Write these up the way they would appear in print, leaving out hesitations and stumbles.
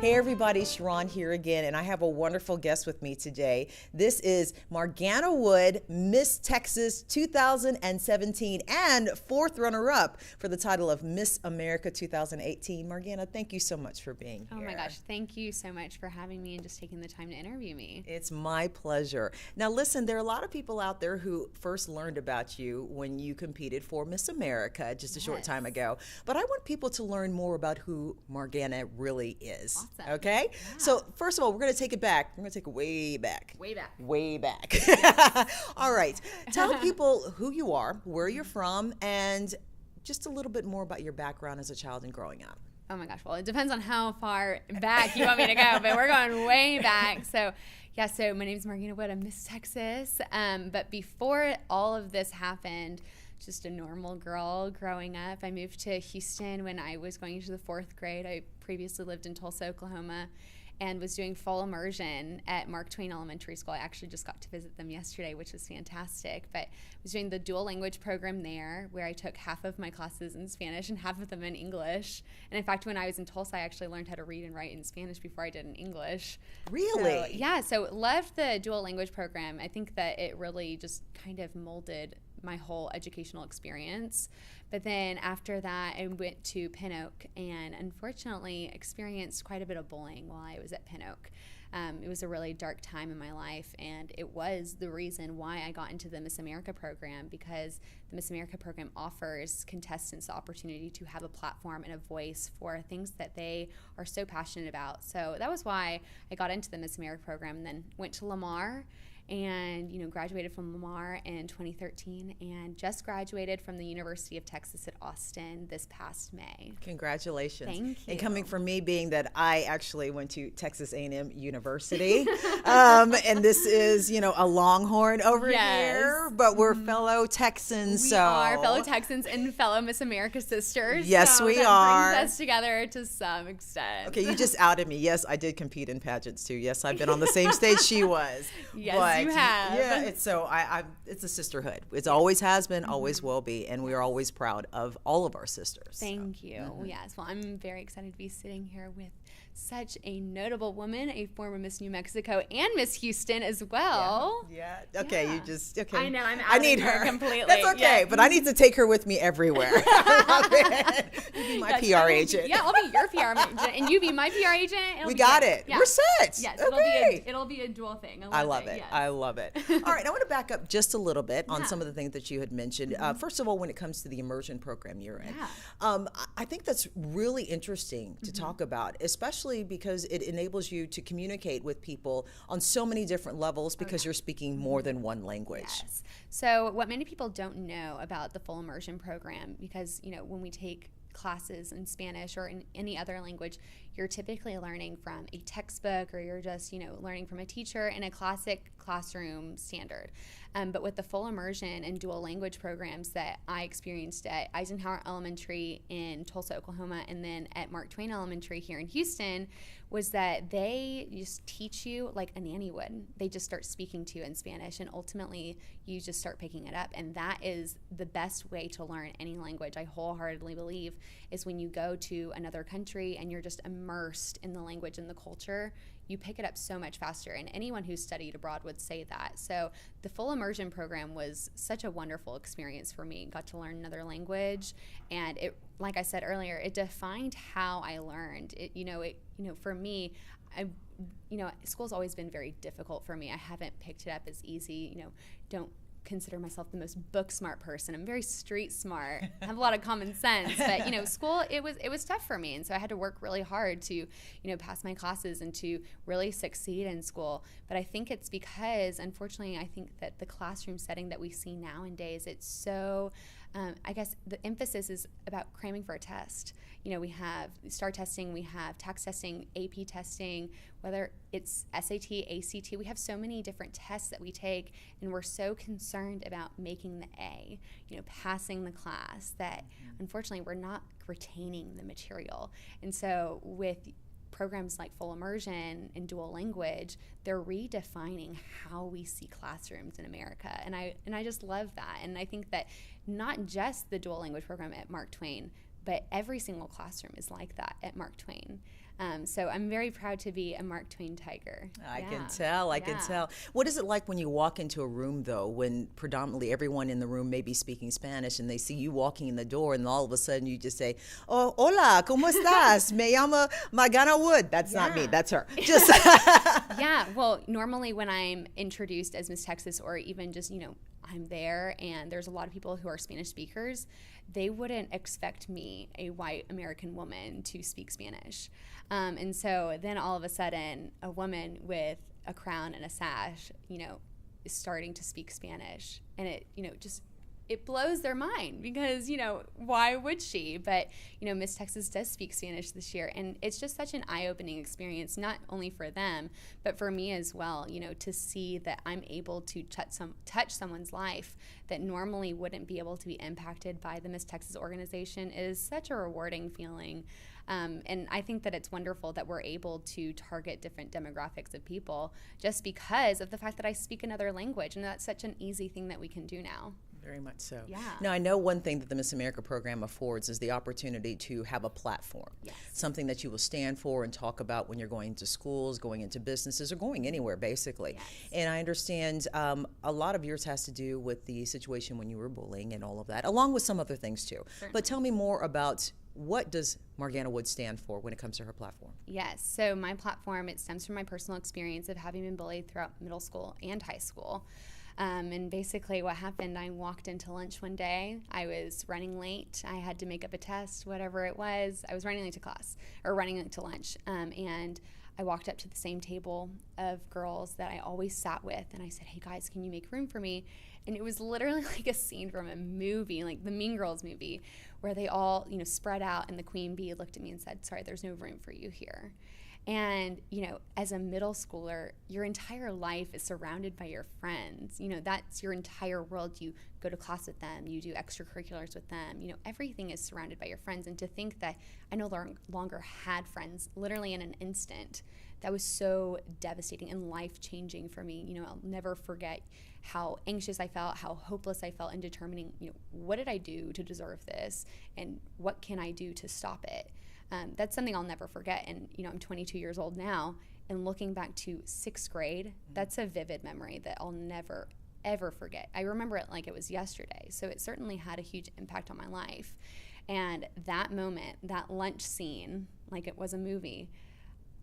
Hey everybody, Sharron here again, and I have a wonderful guest with me today. This is Margana Wood, Miss Texas 2017, and fourth runner-up for the title of Miss America 2018. Margana, thank you so much for being here. Oh my gosh, thank you so much for having me and just taking the time to interview me. It's my pleasure. Now listen, there are a lot of people out there who first learned about you when you competed for Miss America just a short time ago, but I want people to learn more about who Margana really is. Awesome. Okay? Yeah. So first of all, we're going to take it back. We're going to take it way back. Way back. Way back. All right. Tell people who you are, where you're from, and just a little bit more about your background as a child and growing up. Oh my gosh, well, it depends on how far back you want me to go, but we're going way back. So my name is Margana Wood. I'm Miss Texas. But before all of this happened, just a normal girl growing up. I moved to Houston when I was going into the 4th grade. I previously lived in Tulsa, Oklahoma, and was doing full immersion at Mark Twain Elementary School. I actually just got to visit them yesterday, which was fantastic. But I was doing the dual language program there, where I took half of my classes in Spanish and half of them in English. And in fact, when I was in Tulsa, I actually learned how to read and write in Spanish before I did in English. Really? So loved the dual language program. I think that it really just kind of molded my whole educational experience. But then after that, I went to Pin Oak and unfortunately experienced quite a bit of bullying while I was at Pin Oak. It was a really dark time in my life, and it was the reason why I got into the Miss America program, because the Miss America program offers contestants the opportunity to have a platform and a voice for things that they are so passionate about. So that was why I got into the Miss America program, and then went to Lamar and graduated from Lamar in 2013, and just graduated from the University of Texas at Austin this past May. Congratulations. Thank you. And coming from me, being that I actually went to Texas A&M University, and this is, a Longhorn over here, but we're fellow Texans. We are fellow Texans and fellow Miss America sisters. Yes, so we that are. brings us together to some extent. Okay, you just outed me. Yes, I did compete in pageants too. Yes, I've been on the same stage she was. Yes, but you have. Yeah, it's a sisterhood. It always has been, always will be, and we are always proud of all of our sisters. Thank you. Mm-hmm. Yes, well, I'm very excited to be sitting here with such a notable woman, a former Miss New Mexico and Miss Houston as well. Yeah. Okay, Yeah. You just, okay. I know, I need her her completely. That's okay, but I need to take her with me everywhere. You be my PR agent. Yeah, I'll be your PR agent, and you be my PR agent. We got it. Yeah. We're set. Yes, okay. it'll be a dual thing. I love it. Yes. I love it. All right, I want to back up just a little bit on some of the things that you had mentioned. First of all, when it comes to the immersion program you're in, I think that's really interesting to talk about, especially because it enables you to communicate with people on so many different levels because you're speaking more than one language. Yes. So what many people don't know about the full immersion program, because when we take classes in Spanish or in any other language, you're typically learning from a textbook, or you're just learning from a teacher in a classic classroom standard. But with the full immersion and dual language programs that I experienced at Eisenhower Elementary in Tulsa, Oklahoma, and then at Mark Twain Elementary here in Houston, was that they just teach you like a nanny would. They just start speaking to you in Spanish, and ultimately you just start picking it up. And that is the best way to learn any language, I wholeheartedly believe, is when you go to another country and you're just immersed in the language and the culture. You pick it up so much faster, and anyone who's studied abroad would say that. So the full immersion program was such a wonderful experience for me. Got to learn another language, and it, like I said earlier, it defined how I learned. For me, school's always been very difficult for me. I haven't picked it up as easy. Don't consider myself the most book smart person. I'm very street smart. I have a lot of common sense, but school, it was tough for me, and so I had to work really hard to pass my classes and to really succeed in school. But I think it's because, unfortunately, I think that the classroom setting that we see nowadays, it's so I guess the emphasis is about cramming for a test. We have STAR testing, we have tax testing, AP testing, whether it's SAT, ACT, we have so many different tests that we take, and we're so concerned about making the A, passing the class, that unfortunately we're not retaining the material. And so with programs like full immersion and dual language, they're redefining how we see classrooms in America, and I just love that. And I think that not just the dual language program at Mark Twain, but every single classroom is like that at Mark Twain. So I'm very proud to be a Mark Twain tiger. I can tell. What is it like when you walk into a room, though, when predominantly everyone in the room may be speaking Spanish and they see you walking in the door and all of a sudden you just say, oh, hola, ¿cómo estás? Me llamo Margana Wood. That's not me. That's her. Just Yeah. Well, normally when I'm introduced as Miss Texas, or even just, I'm there and there's a lot of people who are Spanish speakers, they wouldn't expect me, a white American woman, to speak Spanish. And so then all of a sudden, a woman with a crown and a sash, is starting to speak Spanish. And it, it blows their mind because, why would she? But, Miss Texas does speak Spanish this year. And it's just such an eye-opening experience, not only for them, but for me as well, to see that I'm able to touch someone's life that normally wouldn't be able to be impacted by the Miss Texas organization is such a rewarding feeling. And I think that it's wonderful that we're able to target different demographics of people just because of the fact that I speak another language. And that's such an easy thing that we can do now. Very much so. Yeah. Now, I know one thing that the Miss America program affords is the opportunity to have a platform, something that you will stand for and talk about when you're going to schools, going into businesses, or going anywhere, basically. Yes. And I understand a lot of yours has to do with the situation when you were bullying and all of that, along with some other things, too. Certainly. But tell me more about what does Margana Wood stand for when it comes to her platform? Yes. So my platform, it stems from my personal experience of having been bullied throughout middle school and high school. And basically what happened, I walked into lunch one day. I was running late. I had to make up a test, whatever it was. I was running late to class, or running late to lunch. And I walked up to the same table of girls that I always sat with. And I said, hey, guys, can you make room for me? And it was literally like a scene from a movie, like the Mean Girls movie, where they all, spread out. And the queen bee looked at me and said, sorry, there's no room for you here. And, as a middle schooler, your entire life is surrounded by your friends. That's your entire world. You go to class with them. You do extracurriculars with them. Everything is surrounded by your friends. And to think that I no longer had friends literally in an instant, that was so devastating and life-changing for me. I'll never forget how anxious I felt, how hopeless I felt in determining, what did I do to deserve this? And what can I do to stop it? That's something I'll never forget. And, I'm 22 years old now, and looking back to 6th grade, that's a vivid memory that I'll never, ever forget. I remember it like it was yesterday. So it certainly had a huge impact on my life. And that moment, that lunch scene, like it was a movie,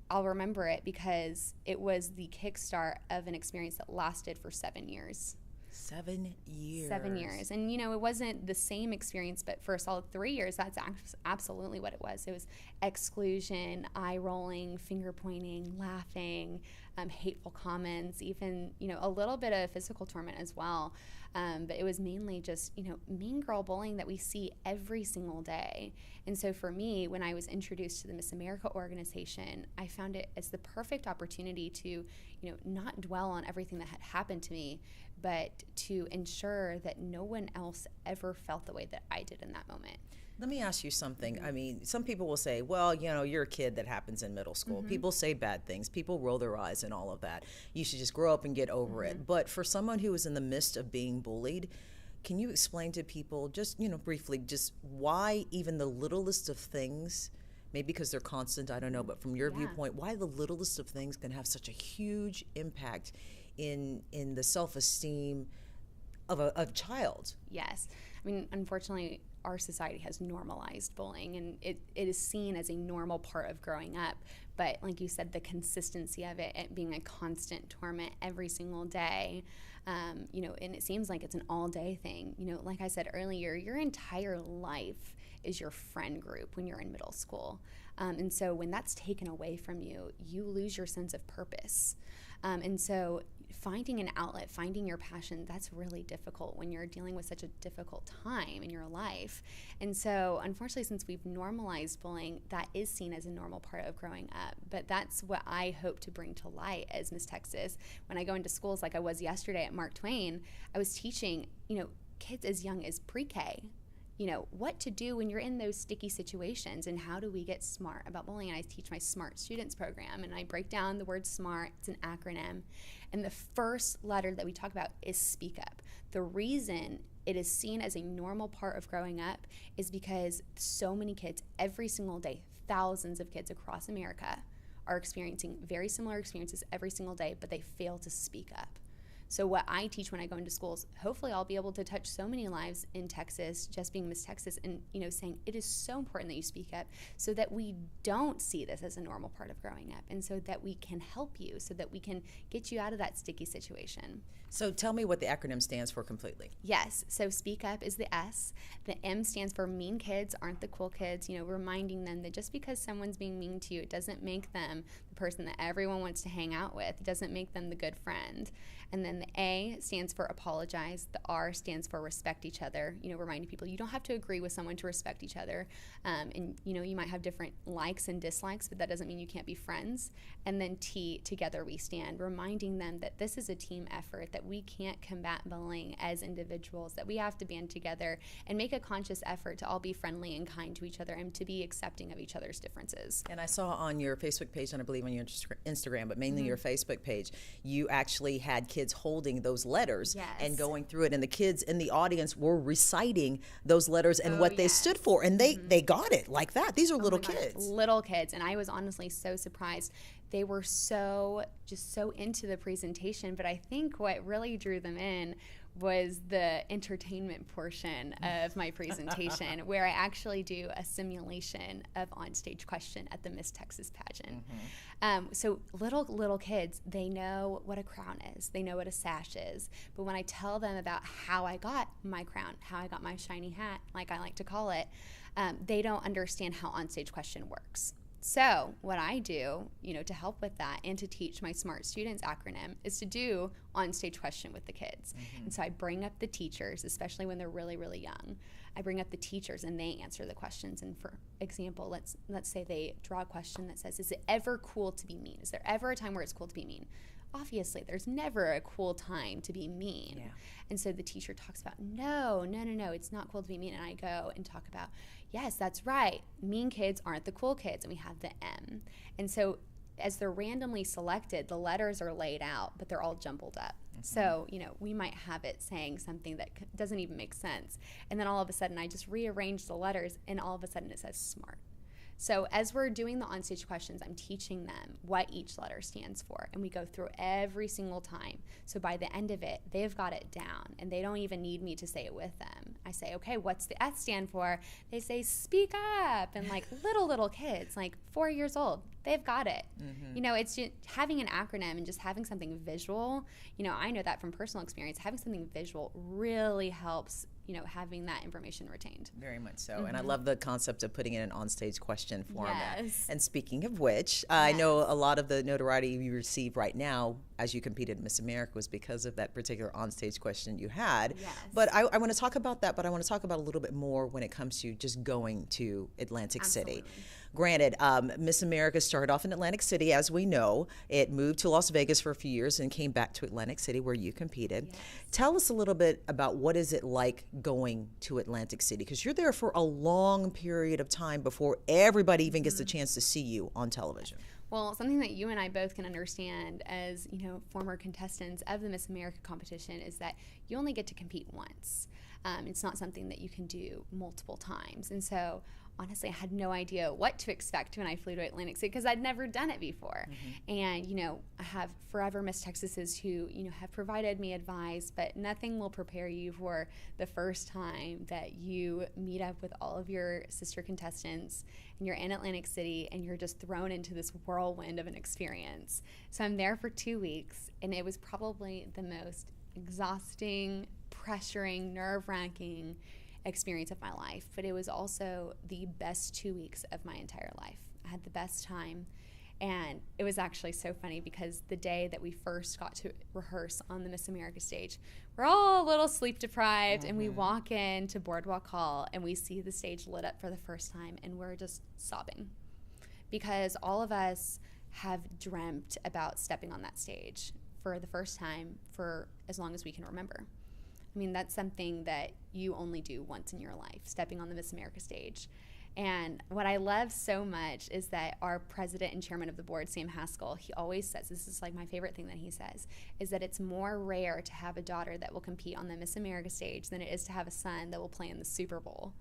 I'll remember it because it was the kickstart of an experience that lasted for 7 years. 7 years. 7 years. And, it wasn't the same experience, but for a solid 3 years, that's absolutely what it was. It was exclusion, eye rolling, finger pointing, laughing, hateful comments, even, a little bit of physical torment as well. But it was mainly just, mean girl bullying that we see every single day. And so for me, when I was introduced to the Miss America organization, I found it as the perfect opportunity to, not dwell on everything that had happened to me, but to ensure that no one else ever felt the way that I did in that moment. Let me ask you something. I mean, some people will say, well, you're a kid that happens in middle school. Mm-hmm. People say bad things. People roll their eyes and all of that. You should just grow up and get over it. But for someone who is in the midst of being bullied, can you explain to people just, briefly, just why even the littlest of things, maybe because they're constant, I don't know, but from your viewpoint, why the littlest of things can have such a huge impact in the self-esteem of a child? Yes. I mean, unfortunately, our society has normalized bullying, and it is seen as a normal part of growing up. But like you said, the consistency of it being a constant torment every single day, and it seems like it's an all-day thing. Like I said earlier, your entire life is your friend group when you're in middle school. And so when that's taken away from you, you lose your sense of purpose. And so finding an outlet, finding your passion, that's really difficult when you're dealing with such a difficult time in your life. And so unfortunately, since we've normalized bullying, that is seen as a normal part of growing up. But that's what I hope to bring to light as Miss Texas. When I go into schools like I was yesterday at Mark Twain, I was teaching, kids as young as pre-K, what to do when you're in those sticky situations and how do we get smart about bullying. And I teach my Smart Students program, and I break down the word SMART. It's an acronym. And the first letter that we talk about is speak up. The reason it is seen as a normal part of growing up is because so many kids every single day, thousands of kids across America are experiencing very similar experiences every single day, but they fail to speak up. So what I teach when I go into schools, hopefully I'll be able to touch so many lives in Texas, just being Miss Texas, and saying it is so important that you speak up so that we don't see this as a normal part of growing up, and so that we can help you, so that we can get you out of that sticky situation. So tell me what the acronym stands for completely. Yes, so speak up is the S. The M stands for mean kids aren't the cool kids, reminding them that just because someone's being mean to you, it doesn't make them the person that everyone wants to hang out with. It doesn't make them the good friend. And then the A stands for apologize. The R stands for respect each other, reminding people you don't have to agree with someone to respect each other. And you might have different likes and dislikes, but that doesn't mean you can't be friends. And then T, together we stand, reminding them that this is a team effort, that we can't combat bullying as individuals, that we have to band together and make a conscious effort to all be friendly and kind to each other and to be accepting of each other's differences. And I saw on your Facebook page, and I believe on your Instagram, but mainly your Facebook page, you actually had kids holding those letters and going through it, and the kids in the audience were reciting those letters and what they stood for, and they got it like that. These are little kids. Little kids, and I was honestly so surprised. They were so into the presentation, but I think what really drew them in was the entertainment portion of my presentation, where I actually do a simulation of onstage question at the Miss Texas pageant. So little kids, they know what a crown is, they know what a sash is, but when I tell them about how I got my crown, how I got my shiny hat, like I like to call it, they don't understand how onstage question works. So what I do, to help with that and to teach my Smart Students acronym is to do on-stage question with the kids. And so I bring up the teachers, especially when they're really, really young. I bring up the teachers and they answer the questions. And for example, let's say they draw a question that says, is it ever cool to be mean? Is there ever a time where it's cool to be mean? Obviously, there's never a cool time to be mean. And so the teacher talks about, no, it's not cool to be mean. And I go and talk about, yes, that's right. Mean kids aren't the cool kids. And we have the M. And so as they're randomly selected, the letters are laid out, but they're all jumbled up. So, we might have it saying something that doesn't even make sense. And then all of a sudden, I just rearrange the letters, and all of a sudden it says smart. So as we're doing the onstage questions, I'm teaching them what each letter stands for, and we go through every single time. So by the end of it, they've got it down, and they don't even need me to say it with them. I say, okay, what's the S stand for? They say, speak up, and like little kids, like 4 years old, they've got it. It's just having an acronym and just having something visual. I know that from personal experience, having something visual really helps having that information retained. Very much so. And I love the concept of putting it in an on-stage question format. And speaking of which, I know a lot of the notoriety you receive right now as you competed in Miss America was because of that particular on-stage question you had. But I want to talk about that, but I want to talk about a little bit more when it comes to just going to Atlantic City. Granted, Miss America started off in Atlantic City, as we know. It moved to Las Vegas for a few years and came back to Atlantic City where you competed. Tell us a little bit about what is it like going to Atlantic City, because you're there for a long period of time before everybody even gets the chance to see you on television. Well, something that you and I both can understand as, former contestants of the Miss America competition is that you only get to compete once. It's not something that you can do multiple times. And so honestly, I had no idea what to expect when I flew to Atlantic City because I'd never done it before. And, I have forever Miss Texases who, have provided me advice, but nothing will prepare you for the first time that you meet up with all of your sister contestants and you're in Atlantic City and you're just thrown into this whirlwind of an experience. So I'm there for 2 weeks, and it was probably the most exhausting, pressuring, nerve-wracking experience of my life, but it was also the best 2 weeks of my entire life. I had the best time, and it was actually so funny because the day that we first got to rehearse on the Miss America stage, we're all a little sleep deprived, and we walk into Boardwalk Hall and we see the stage lit up for the first time, and we're just sobbing because all of us have dreamt about stepping on that stage for the first time for as long as we can remember. I mean, that's something that you only do once in your life, stepping on the Miss America stage. And what I love so much is that our president and chairman of the board, Sam Haskell, he always says, this is like my favorite thing that he says, is that it's more rare to have a daughter that will compete on the Miss America stage than it is to have a son that will play in the Super Bowl.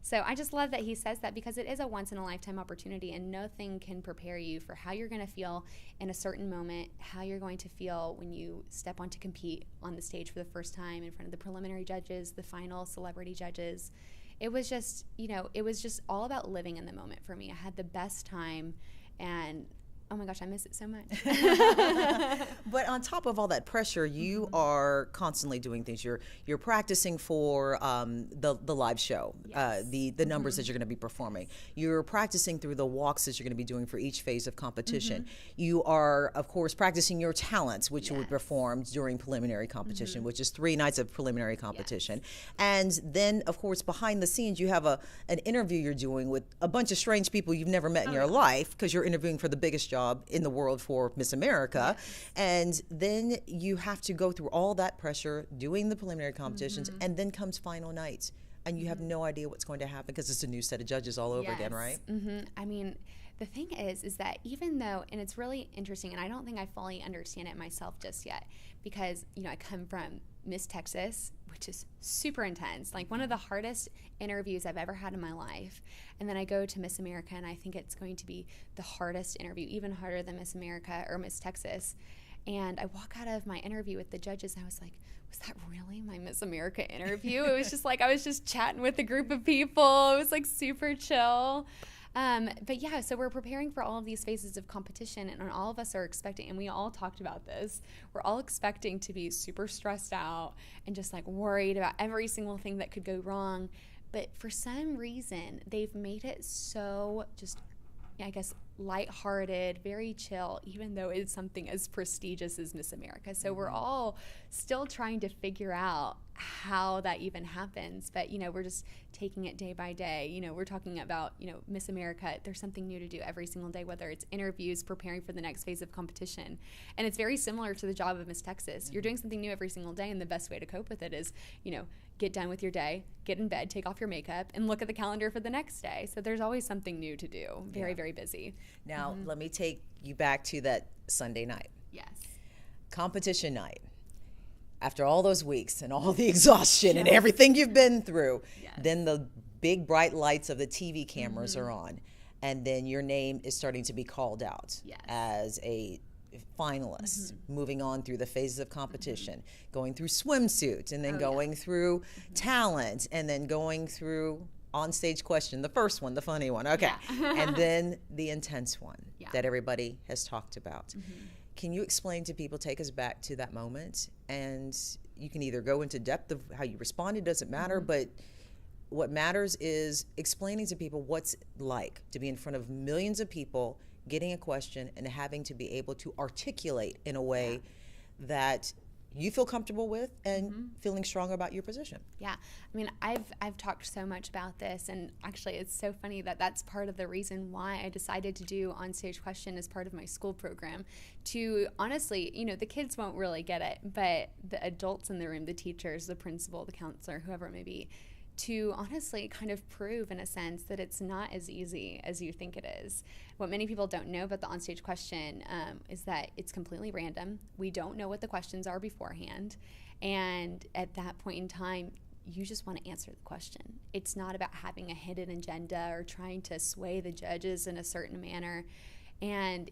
So I just love that he says that, because it is a once in a lifetime opportunity, and nothing can prepare you for how you're going to feel in a certain moment, how you're going to feel when you step on to compete on the stage for the first time in front of the preliminary judges, the final celebrity judges. It was just, it was just all about living in the moment for me. I had the best time, and oh my gosh, I miss it so much. But on top of all that pressure, you are constantly doing things. You're practicing for the live show, Yes. The numbers that you're going to be performing. You're practicing through the walks that you're going to be doing for each phase of competition. You are, of course, practicing your talents, which you would perform during preliminary competition, which is 3 nights of preliminary competition. And then, of course, behind the scenes, you have an interview you're doing with a bunch of strange people you've never met in your life, because you're interviewing for the biggest job in the world for Miss America. And then you have to go through all that pressure doing the preliminary competitions, and then comes final night, and you have no idea what's going to happen, because it's a new set of judges all over again, right? I mean, the thing is that even though, and it's really interesting, and I don't think I fully understand it myself just yet, because I come from Miss Texas, which is super intense, like one of the hardest interviews I've ever had in my life. And then I go to Miss America, and I think it's going to be the hardest interview, even harder than Miss America or Miss Texas. And I walk out of my interview with the judges, and I was like, was that really my Miss America interview? It was just like, I was just chatting with a group of people. It was like super chill. But yeah, so we're preparing for all of these phases of competition, and all of us are expecting, and we all talked about this, we're all expecting to be super stressed out and just like worried about every single thing that could go wrong. But for some reason, they've made it so just, I guess, lighthearted, very chill, even though it's something as prestigious as Miss America. So we're all still trying to figure out how that even happens. But, we're just taking it day by day. We're talking about, Miss America, there's something new to do every single day, whether it's interviews, preparing for the next phase of competition. And it's very similar to the job of Miss Texas. You're doing something new every single day, and the best way to cope with it is, get done with your day, get in bed, take off your makeup, and look at the calendar for the next day. So there's always something new to do. Very, very busy. Now, let me take you back to that Sunday night. Yes. Competition night. After all those weeks and all the exhaustion and everything you've been through, then the big bright lights of the TV cameras are on, and then your name is starting to be called out as a finalist, moving on through the phases of competition, going through swimsuit, and then going through talent, and then going through on-stage question, the first one, the funny one, and then the intense one that everybody has talked about. Can you explain to people, take us back to that moment, and you can either go into depth of how you responded, doesn't matter, but what matters is explaining to people what's like to be in front of millions of people, getting a question, and having to be able to articulate in a way that you feel comfortable with and feeling strong about your position. Yeah, I mean, I've talked so much about this, and actually it's so funny that that's part of the reason why I decided to do On-Stage Question as part of my school program. To honestly, the kids won't really get it, but the adults in the room, the teachers, the principal, the counselor, whoever it may be, to honestly kind of prove in a sense that it's not as easy as you think it is. What many people don't know about the onstage question is that it's completely random. We don't know what the questions are beforehand. And at that point in time, you just want to answer the question. It's not about having a hidden agenda or trying to sway the judges in a certain manner. And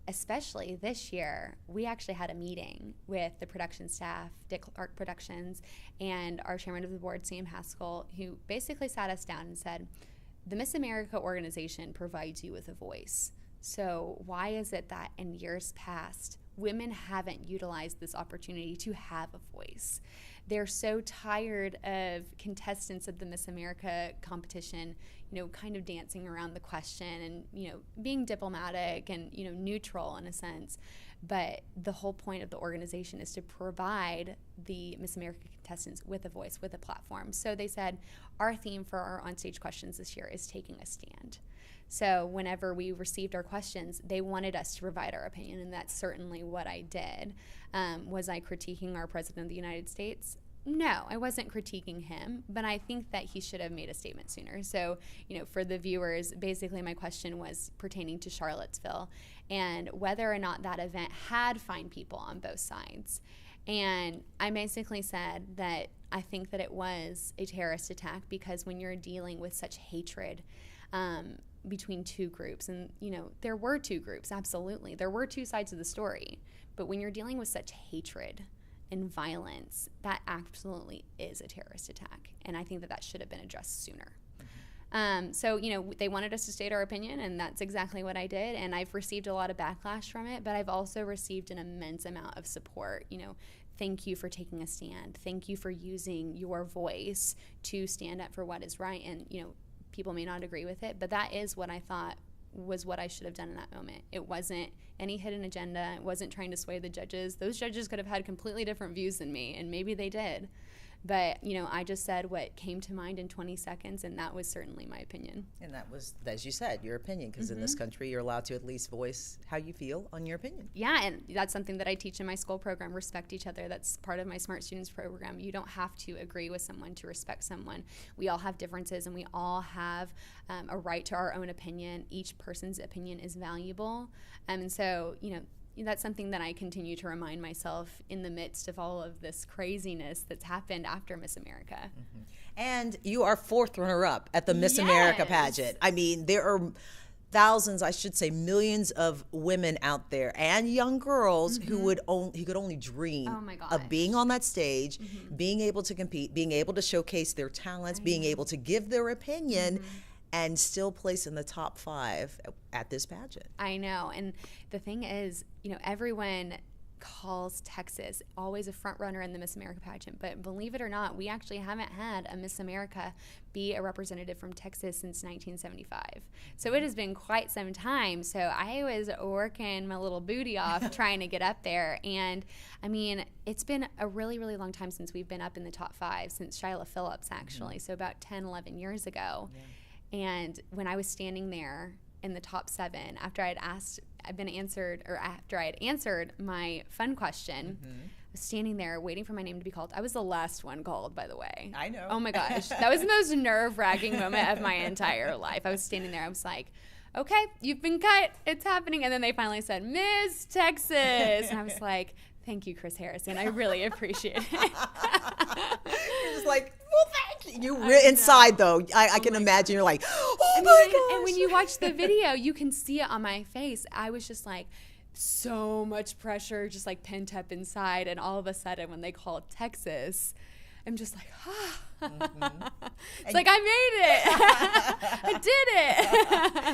especially this year, we actually had a meeting with the production staff, Dick Clark Productions, and our chairman of the board, Sam Haskell, who basically sat us down and said, the Miss America organization provides you with a voice. So why is it that in years past, women haven't utilized this opportunity to have a voice? They're so tired of contestants of the Miss America competition, kind of dancing around the question and, being diplomatic and, neutral in a sense. But the whole point of the organization is to provide the Miss America contestants with a voice, with a platform. So they said, our theme for our onstage questions this year is taking a stand. So whenever we received our questions, they wanted us to provide our opinion, and that's certainly what I did. Was I critiquing our President of the United States? No, I wasn't critiquing him, but I think that he should have made a statement sooner. So, for the viewers, basically my question was pertaining to Charlottesville and whether or not that event had fine people on both sides. And I basically said that I think that it was a terrorist attack because when you're dealing with such hatred between two groups, and, there were two groups, absolutely. There were two sides of the story. But when you're dealing with such hatred and violence, that absolutely is a terrorist attack. And I think that should have been addressed sooner. So, they wanted us to state our opinion, and that's exactly what I did. And I've received a lot of backlash from it, but I've also received an immense amount of support. Thank you for taking a stand. Thank you for using your voice to stand up for what is right. And, people may not agree with it, but that is what I thought was what I should have done in that moment. It wasn't any hidden agenda. It wasn't trying to sway the judges. Those judges could have had completely different views than me, and maybe they did. But, I just said what came to mind in 20 seconds, and that was certainly my opinion. And that was, as you said, your opinion, because in this country, you're allowed to at least voice how you feel on your opinion. Yeah, and that's something that I teach in my school program, respect each other. That's part of my Smart Students program. You don't have to agree with someone to respect someone. We all have differences, and we all have a right to our own opinion. Each person's opinion is valuable. And so, that's something that I continue to remind myself in the midst of all of this craziness that's happened after Miss America. And you are 4th runner-up at the Miss America pageant. I mean, there are thousands, I should say millions of women out there and young girls who could only dream of being on that stage, being able to compete, being able to showcase their talents, being able to give their opinion, and still place in the top 5 at this pageant. I know. And the thing is, everyone calls Texas always a front runner in the Miss America pageant. But believe it or not, we actually haven't had a Miss America be a representative from Texas since 1975. So it has been quite some time. So I was working my little booty off trying to get up there. And I mean, it's been a really, really long time since we've been up in the top 5, since Shyla Phillips, actually. So about 10, 11 years ago. Yeah. And when I was standing there in the top 7, after I had answered my fun question, I was standing there waiting for my name to be called. I was the last one called, by the way. I know. Oh my gosh. That was the most nerve-wracking moment of my entire life. I was standing there. I was like, okay, you've been cut. It's happening. And then they finally said, Miss Texas. And I was like, thank you, Chris Harrison. I really appreciate it. You're just like, well, thank you. You're inside, though. I can imagine. You're like, oh my gosh. And when you watch the video, you can see it on my face. I was just like, so much pressure, just like pent up inside. And all of a sudden, when they called Texas, I'm just like, It's like, I made it. I did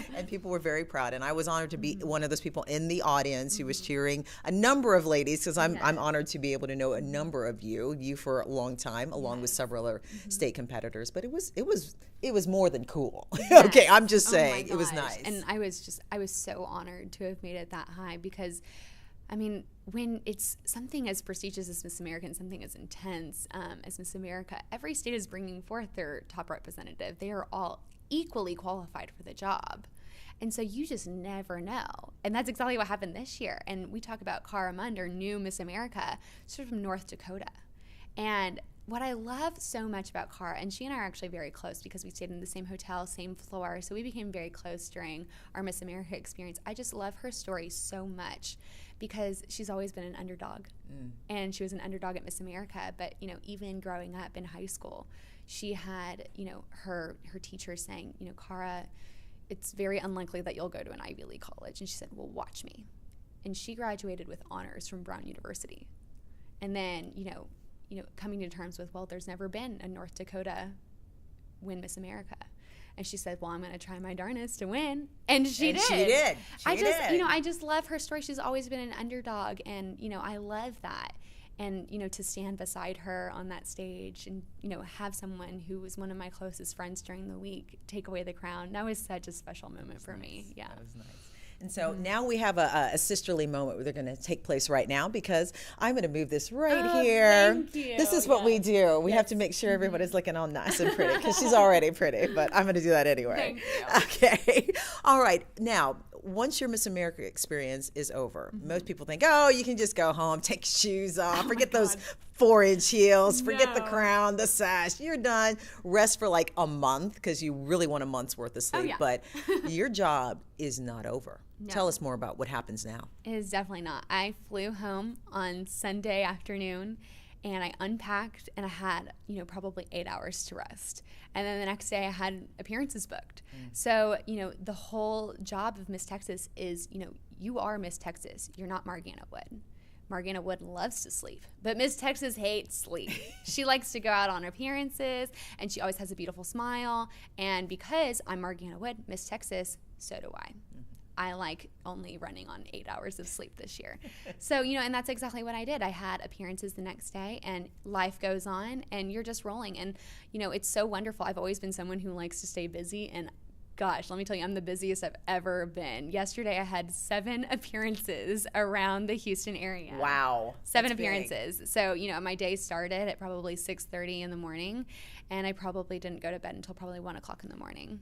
it. And people were very proud. And I was honored to be one of those people in the audience who was cheering a number of ladies, because I'm honored to be able to know a number of you for a long time, along with several other state competitors. But it was more than cool. Okay, I'm just saying, it was nice. And I was so honored to have made it that high, because I mean, when it's something as prestigious as Miss America and something as intense as Miss America, every state is bringing forth their top representative. They are all equally qualified for the job. And so you just never know. And that's exactly what happened this year. And we talk about Cara Munder, new Miss America. She's from North Dakota. And what I love so much about Cara, and she and I are actually very close because we stayed in the same hotel, same floor, so we became very close during our Miss America experience. I just love her story so much because she's always been an underdog. And she was an underdog at Miss America, but even growing up in high school, she had her teachers saying, Cara, it's very unlikely that you'll go to an Ivy League college. And she said, well, watch me. And she graduated with honors from Brown University. And then, coming to terms with, well, there's never been a North Dakota win Miss America. And she said, well, I'm going to try my darnest to win. And she did. I just love her story. She's always been an underdog. And, I love that. And, to stand beside her on that stage and, have someone who was one of my closest friends during the week take away the crown. That was such a special moment for me. Yeah. That was nice. And so now we have a sisterly moment that's going to take place right now, because I'm going to move this right here. Thank you. This is what we do. We have to make sure everybody's looking all nice and pretty, because she's already pretty, but I'm going to do that anyway. Thank you. Okay. All right. Now, once your Miss America experience is over, most people think, oh, you can just go home, take shoes off, forget those 4-inch heels, forget the crown, the sash. You're done. Rest for like a month because you really want a month's worth of sleep. But your job is not over. No. Tell us more about what happens now. It is definitely not. I flew home on Sunday afternoon and I unpacked and I had, probably 8 hours to rest. And then the next day I had appearances booked. So, the whole job of Miss Texas is, you are Miss Texas. You're not Margana Wood. Margana Wood loves to sleep, but Miss Texas hates sleep. She likes to go out on appearances, and she always has a beautiful smile. And because I'm Margana Wood, Miss Texas, so do I. I like only running on 8 hours of sleep this year. So, and that's exactly what I did. I had appearances the next day, and life goes on, and you're just rolling. And, it's so wonderful. I've always been someone who likes to stay busy, and gosh, let me tell you, I'm the busiest I've ever been. Yesterday, I had 7 appearances around the Houston area. Wow. 7 appearances. Big. So, my day started at probably 6:30 in the morning, and I probably didn't go to bed until probably 1 o'clock in the morning.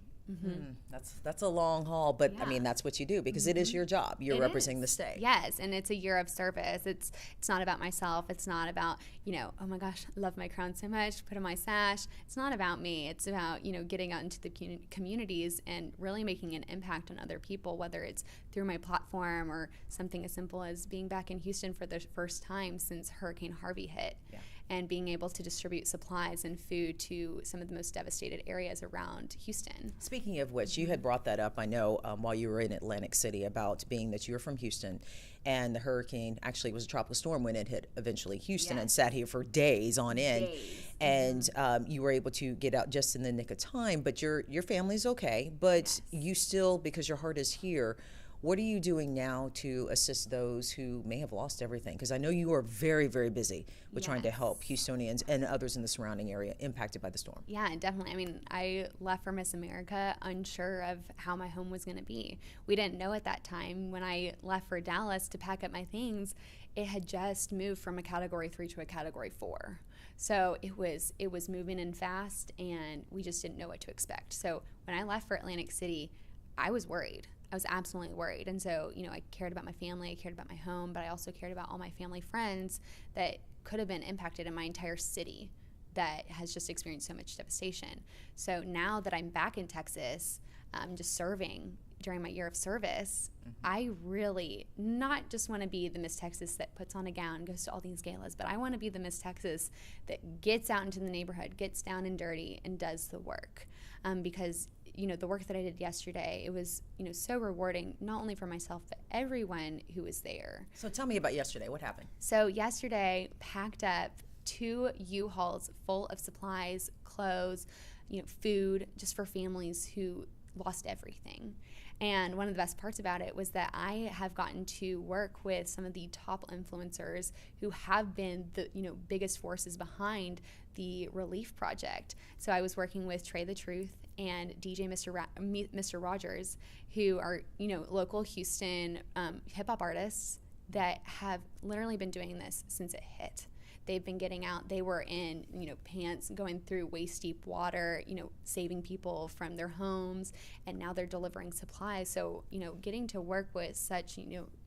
That's a long haul, but I mean, that's what you do because it is your job. You're representing the state. Yes, and it's a year of service. It's not about myself. It's not about, oh my gosh, I love my crown so much, put on my sash. It's not about me. It's about, getting out into the communities and really making an impact on other people, whether it's through my platform or something as simple as being back in Houston for the first time since Hurricane Harvey hit. Yeah. And being able to distribute supplies and food to some of the most devastated areas around Houston. Speaking of which, you had brought that up, I know, while you were in Atlantic City about being that you're from Houston, and the hurricane actually was a tropical storm when it hit eventually Houston and sat here for days on end. And you were able to get out just in the nick of time, but your family's okay, but you still, because your heart is here, what are you doing now to assist those who may have lost everything? Because I know you are very, very busy with trying to help Houstonians and others in the surrounding area impacted by the storm. Yeah, definitely. I mean, I left for Miss America unsure of how my home was going to be. We didn't know at that time. When I left for Dallas to pack up my things, it had just moved from a Category 3 to a Category 4. So it was moving in fast, and we just didn't know what to expect. So when I left for Atlantic City, I was worried. I was absolutely worried. And so, I cared about my family, I cared about my home, but I also cared about all my family friends that could have been impacted in my entire city that has just experienced so much devastation. So now that I'm back in Texas, just serving during my year of service, I really not just want to be the Miss Texas that puts on a gown, goes to all these galas, but I want to be the Miss Texas that gets out into the neighborhood, gets down and dirty, and does the work. Because the work that I did yesterday, it was, so rewarding, not only for myself, but everyone who was there. So tell me about yesterday. What happened? So yesterday, packed up 2 U-Hauls full of supplies, clothes, food, just for families who lost everything. And one of the best parts about it was that I have gotten to work with some of the top influencers who have been the biggest forces behind the relief project. So I was working with Trey the Truth and DJ Mr. Rogers, who are local Houston hip hop artists that have literally been doing this since it hit. They've been getting out. They were in, pants going through waist-deep water, saving people from their homes, and now they're delivering supplies. So, getting to work with such,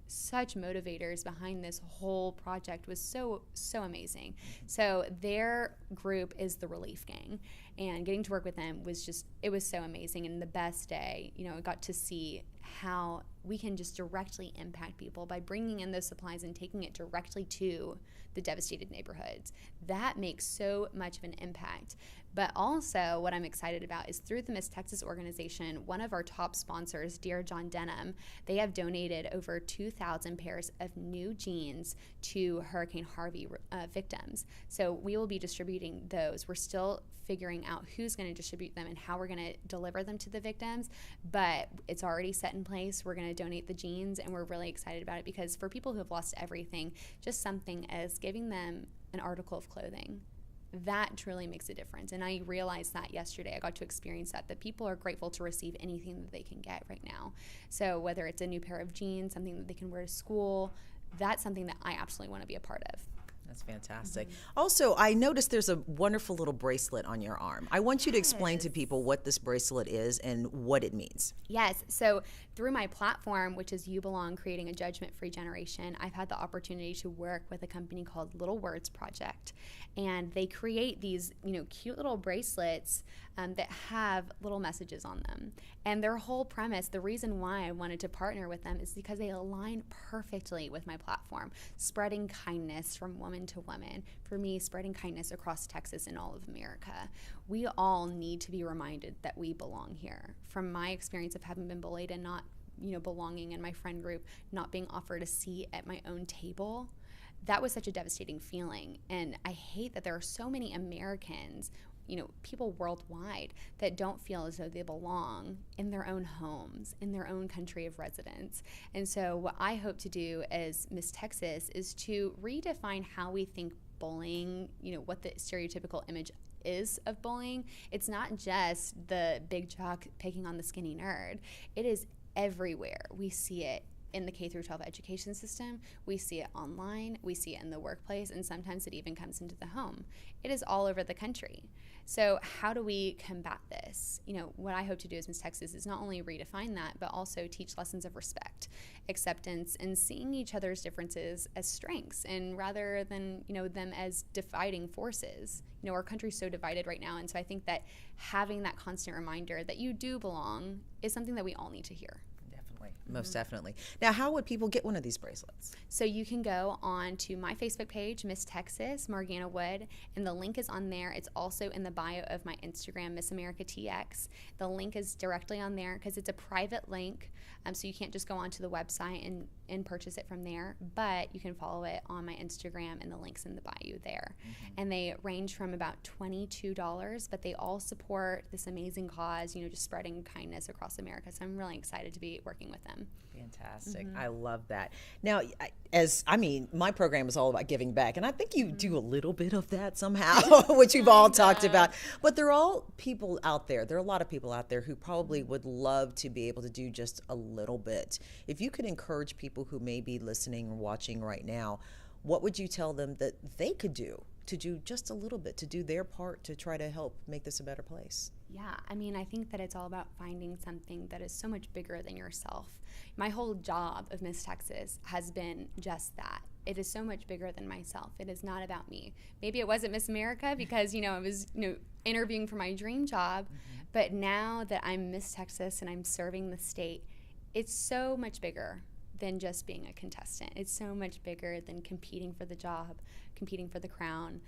such motivators behind this whole project was so amazing. So their group is the Relief Gang, and getting to work with them was it was so amazing. And the best day, I got to see how we can just directly impact people by bringing in those supplies and taking it directly to the devastated neighborhoods. That makes so much of an impact. But also what I'm excited about is through the Miss Texas organization, one of our top sponsors, Dear John Denham, they have donated over 2,000 pairs of new jeans to Hurricane Harvey victims. So we will be distributing those. We're still figuring out who's going to distribute them and how we're going to deliver them to the victims, but it's already set in place. We're going to donate the jeans, and we're really excited about it because for people who have lost everything, just something as giving them an article of clothing, that truly makes a difference. And I realized that yesterday. I got to experience that people are grateful to receive anything that they can get right now. So whether it's a new pair of jeans, something that they can wear to school, that's something that I absolutely want to be a part of. That's fantastic. Also, I noticed there's a wonderful little bracelet on your arm. I want you to explain to people what this bracelet is and what it means. Yes. So through my platform, which is You Belong, Creating a Judgment-Free Generation, I've had the opportunity to work with a company called Little Words Project. And they create these, cute little bracelets that have little messages on them. And their whole premise, the reason why I wanted to partner with them is because they align perfectly with my platform, spreading kindness from woman to woman. For me, spreading kindness across Texas and all of America. We all need to be reminded that we belong here. From my experience of having been bullied and not, belonging in my friend group, not being offered a seat at my own table, that was such a devastating feeling. And I hate that there are so many Americans, people worldwide, that don't feel as though they belong in their own homes, in their own country of residence. And so what I hope to do as Miss Texas is to redefine how we think bullying, what the stereotypical image is of bullying. It's not just the big jock picking on the skinny nerd. It is everywhere. We see it in the K through 12 education system, we see it online, we see it in the workplace, and sometimes it even comes into the home. It is all over the country. So how do we combat this? What I hope to do as Miss Texas is not only redefine that, but also teach lessons of respect, acceptance, and seeing each other's differences as strengths, and rather than, them as dividing forces. Our country's so divided right now, and so I think that having that constant reminder that you do belong is something that we all need to hear. Most definitely. Now, how would people get one of these bracelets? So you can go on to my Facebook page, Miss Texas, Margana Wood, and the link is on there. It's also in the bio of my Instagram, Miss America TX. The link is directly on there because it's a private link, so you can't just go onto the website and purchase it from there, but you can follow it on my Instagram, and the link's in the bio there. And they range from about $22, but they all support this amazing cause, just spreading kindness across America. So I'm really excited to be working with them. Fantastic. I love that. Now, my program is all about giving back, and I think you do a little bit of that somehow, which we've all talked about. But there are all people out there. There are a lot of people out there who probably would love to be able to do just a little bit. If you could encourage people who may be listening or watching right now, what would you tell them that they could do to do just a little bit, to do their part to try to help make this a better place? Yeah, I think that it's all about finding something that is so much bigger than yourself. My whole job of Miss Texas has been just that. It is so much bigger than myself. It is not about me. Maybe it wasn't Miss America because, I was, interviewing for my dream job, but now that I'm Miss Texas and I'm serving the state, it's so much bigger than just being a contestant. It's so much bigger than competing for the job, competing for the crown.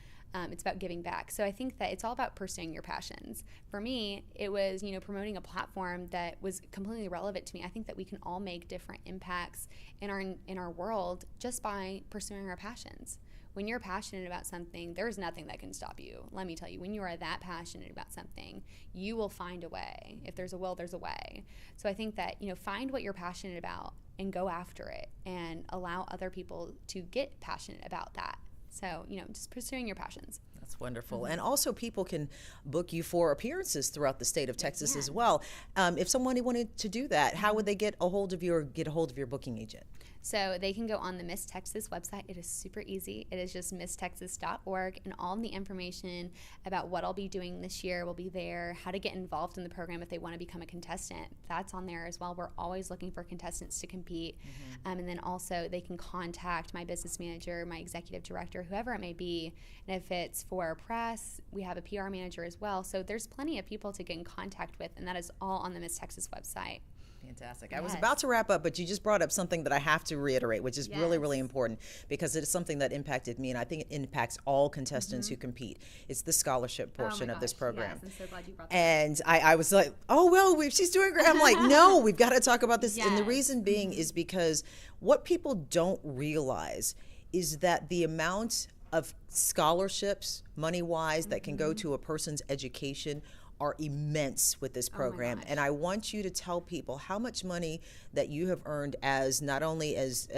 It's about giving back. So I think that it's all about pursuing your passions. For me, it was, promoting a platform that was completely relevant to me. I think that we can all make different impacts in our world just by pursuing our passions. When you're passionate about something, there's nothing that can stop you. Let me tell you, when you are that passionate about something, you will find a way. If there's a will, there's a way. So I think that, find what you're passionate about and go after it and allow other people to get passionate about that. So, just pursuing your passions. That's wonderful. And also people can book you for appearances throughout the state of Texas as well. If somebody wanted to do that, how would they get a hold of your booking agent? So they can go on the Miss Texas website. It is super easy. It is just misstexas.org, and all of the information about what I'll be doing this year will be there, how to get involved in the program if they want to become a contestant. That's on there as well. We're always looking for contestants to compete. And then also they can contact my business manager, my executive director, whoever it may be. And if it's for press, we have a PR manager as well. So there's plenty of people to get in contact with, and that is all on the Miss Texas website. Fantastic. Yes. I was about to wrap up, but you just brought up something that I have to reiterate, which is really, really important because it is something that impacted me, and I think it impacts all contestants who compete. It's the scholarship portion of this program. Yes, I'm so glad you brought that and I was like, oh, well, she's doing great. I'm like, no, we've got to talk about this. Yes. And the reason being is because what people don't realize is that the amount of scholarships, money-wise, that can go to a person's education are immense with this program. And I want you to tell people how much money that you have earned as not only as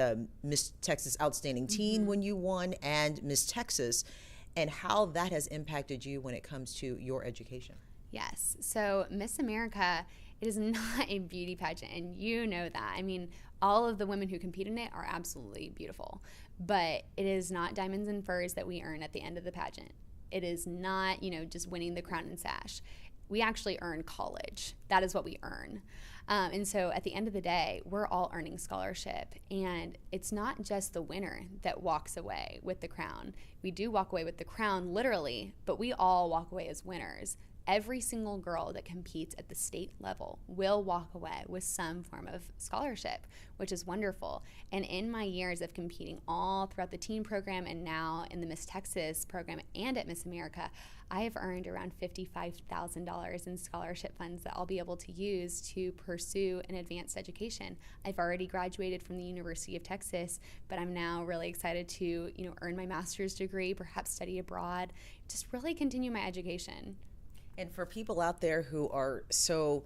Miss Texas Outstanding Teen when you won and Miss Texas, and how that has impacted you when it comes to your education. Yes. So Miss America, it is not a beauty pageant, and you know that. I mean, all of the women who compete in it are absolutely beautiful, but it is not diamonds and furs that we earn at the end of the pageant. It is not, just winning the crown and sash. We actually earn college. That is what we earn. And so at the end of the day, we're all earning scholarship. And it's not just the winner that walks away with the crown. We do walk away with the crown, literally, but we all walk away as winners. Every single girl that competes at the state level will walk away with some form of scholarship, which is wonderful. And in my years of competing all throughout the teen program and now in the Miss Texas program and at Miss America, I have earned around $55,000 in scholarship funds that I'll be able to use to pursue an advanced education. I've already graduated from the University of Texas, but I'm now really excited to, earn my master's degree, perhaps study abroad, just really continue my education. And for people out there who are so,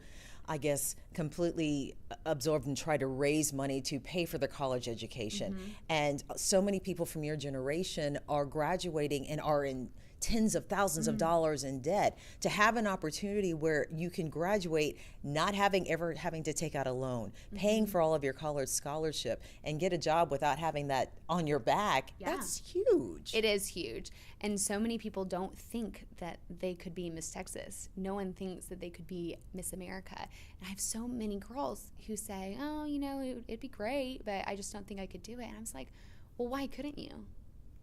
I guess, completely absorbed and try to raise money to pay for their college education, and so many people from your generation are graduating and are in tens of thousands of dollars in debt, to have an opportunity where you can graduate not having to take out a loan, paying for all of your college scholarship, and get a job without having that on your back. Yeah. That's huge. It is huge. And so many people don't think that they could be Miss Texas. No one thinks that they could be Miss America. And I have so many girls who say, oh, it'd be great, but I just don't think I could do it. And I was like, well, why couldn't you?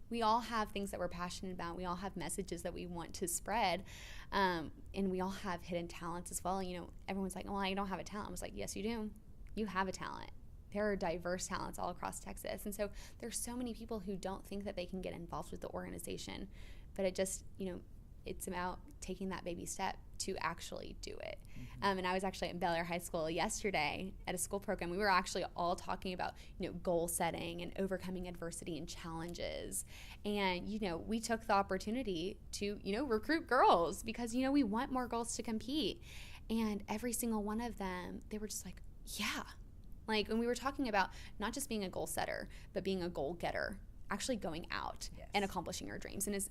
We all have things that we're passionate about. We all have messages that we want to spread. And we all have hidden talents as well. Everyone's like, well, I don't have a talent. I was like, yes, you do. You have a talent. There are diverse talents all across Texas. And so there's so many people who don't think that they can get involved with the organization. But it just, it's about taking that baby step to actually do it. And I was actually at Bel Air High School yesterday at a school program. We were actually all talking about, goal setting and overcoming adversity and challenges. And, we took the opportunity to, recruit girls because, we want more girls to compete. And every single one of them, they were just like, yeah. Like when we were talking about not just being a goal setter, but being a goal getter, actually going out and accomplishing your dreams. And as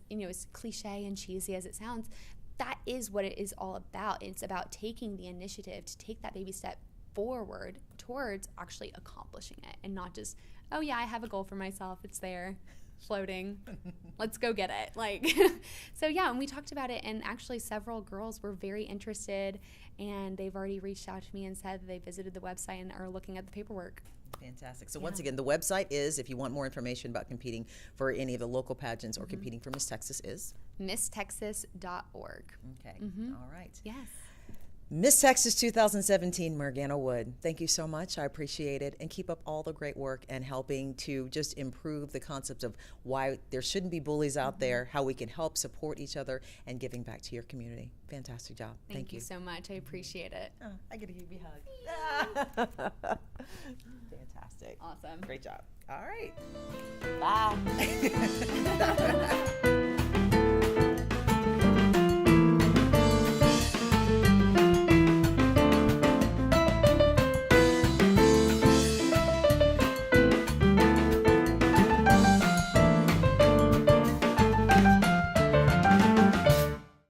cliche and cheesy as it sounds, that is what it is all about. It's about taking the initiative to take that baby step forward towards actually accomplishing it, and not just, oh yeah, I have a goal for myself. It's there, floating. Let's go get it. So yeah, and we talked about it, and actually several girls were very interested, and they've already reached out to me and said that they visited the website and are looking at the paperwork. Fantastic. So once again, the website is, if you want more information about competing for any of the local pageants or competing for Miss Texas, is? misstexas.org. Okay. All right. Yes. Miss Texas 2017, Margana Wood, thank you so much. I appreciate it. And keep up all the great work and helping to just improve the concept of why there shouldn't be bullies out there, how we can help support each other, and giving back to your community. Fantastic job. Thank you so much. I appreciate it. Oh, I get to give you a hug. Fantastic. Awesome. Great job. All right. Bye.